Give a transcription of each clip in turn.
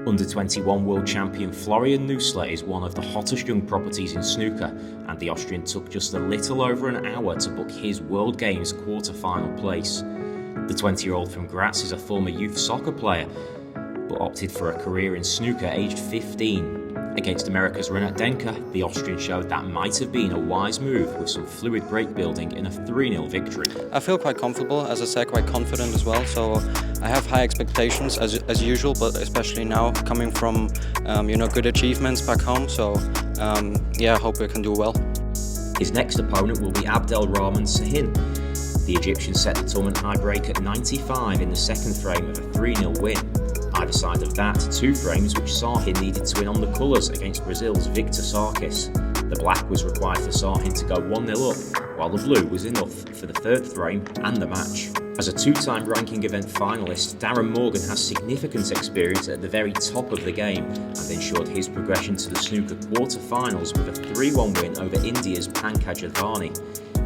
Under-21 world champion Florian Nüssler is one of the hottest young properties in snooker, and the Austrian took just a little over an hour to book his World Games quarter-final place. The 20-year-old from Graz is a former youth soccer player, but opted for a career in snooker aged 15. Against America's Renat Denker, the Austrian showed that might have been a wise move with some fluid break building in a 3-0 victory. I feel quite comfortable, as I said, quite confident as well, so I have high expectations as usual, but especially now coming from good achievements back home, so I hope we can do well. His next opponent will be Abdelrahman Sahin. The Egyptian set the tournament high break at 95 in the second frame of a 3-0 win. Either side of that, 2 frames which Sahin needed to win on the colours against Brazil's Victor Sarkis. The black was required for Sahin to go 1-0 up, while the blue was enough for the 3rd frame and the match. As a 2-time ranking event finalist, Darren Morgan has significant experience at the very top of the game and ensured his progression to the snooker quarter-finals with a 3-1 win over India's Pankaj Advani,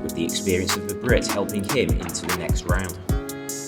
with the experience of the Brit helping him into the next round.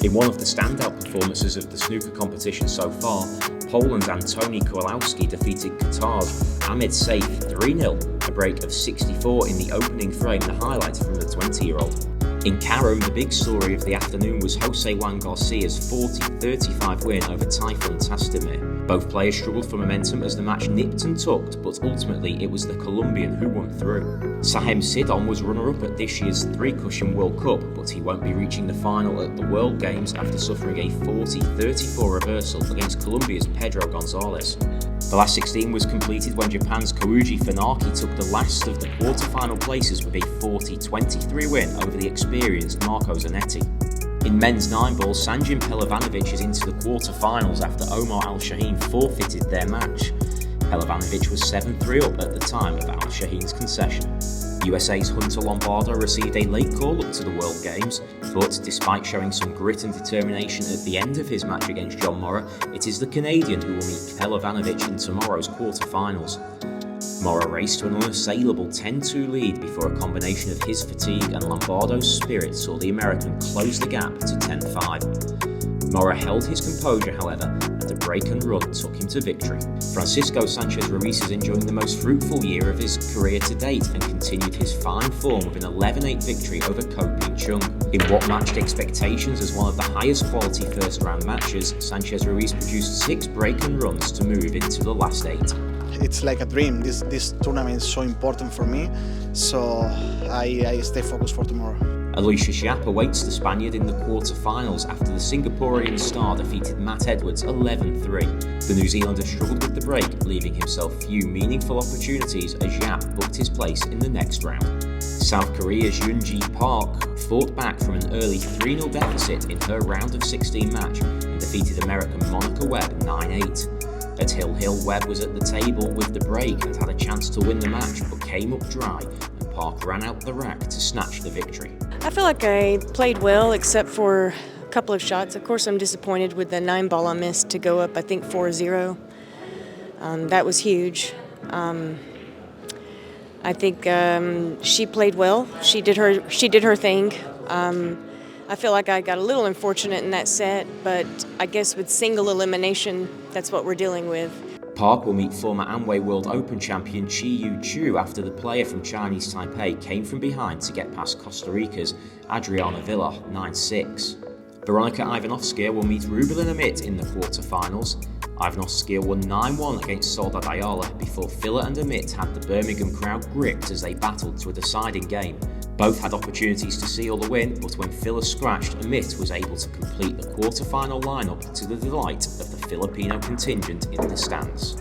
In one of the standout performances of the snooker competition so far, Poland's Antoni Kowalski defeated Qatar's Ahmed Saif 3-0, a break of 64 in the opening frame, the highlight from the 20-year-old. In Carom, the big story of the afternoon was Jose Juan Garcia's 40-35 win over Tayfun Tasdemir. Both players struggled for momentum as the match nipped and tucked, but ultimately it was the Colombian who won through. Sahem Sidon was runner-up at this year's 3-cushion World Cup, but he won't be reaching the final at the World Games after suffering a 40-34 reversal against Colombia's Pedro Gonzalez. The last 16 was completed when Japan's Kouji Funaki took the last of the quarter-final places with a 40-23 win over the experienced Marco Zanetti. In men's 9-ball, Sanjin Pelovanovic is into the quarter-finals after Omar Al-Shaheen forfeited their match. Pelovanovic was 7-3 up at the time of Al-Shaheen's concession. USA's Hunter Lombardo received a late call-up to the World Games, but despite showing some grit and determination at the end of his match against John Morra, it is the Canadian who will meet Pelovanovic in tomorrow's quarter-finals. Morra raced to an unassailable 10-2 lead before a combination of his fatigue and Lombardo's spirit saw the American close the gap to 10-5. Morra held his composure, however, and a break and run took him to victory. Francisco Sanchez-Ruiz is enjoying the most fruitful year of his career to date and continued his fine form with an 11-8 victory over Ko Ping Chung. In what matched expectations as one of the highest quality first-round matches, Sanchez-Ruiz produced 6 break and runs to move into the last 8. It's like a dream. This tournament is so important for me, so I stay focused for tomorrow. Aloysius Yap awaits the Spaniard in the quarter-finals after the Singaporean star defeated Matt Edwards 11-3. The New Zealander struggled with the break, leaving himself few meaningful opportunities as Yap booked his place in the next round. South Korea's Yoonji Park fought back from an early 3-0 deficit in her round of 16 match and defeated American Monica Webb 9-8. At Hill, Webb was at the table with the break and had a chance to win the match, but came up dry, and Park ran out the rack to snatch the victory. I feel like I played well, except for a couple of shots. Of course, I'm disappointed with the 9-ball I missed to go up, I think, 4-0. That was huge. I think she played well. She did her thing. I feel like I got a little unfortunate in that set, but I guess with single elimination, that's what we're dealing with. Park will meet former Amway World Open champion Chi Yu Chu after the player from Chinese Taipei came from behind to get past Costa Rica's Adriana Villar 9-6. Veronika Ivanovskaya will meet Rubelin Amit in the quarter-finals. Ivanovskaya won 9-1 against Soledad Ayala before Filler and Amit had the Birmingham crowd gripped as they battled to a deciding game. Both had opportunities to seal the win, but when Filler scratched, Amit was able to complete the quarter-final lineup to the delight of the Filipino contingent in the stands.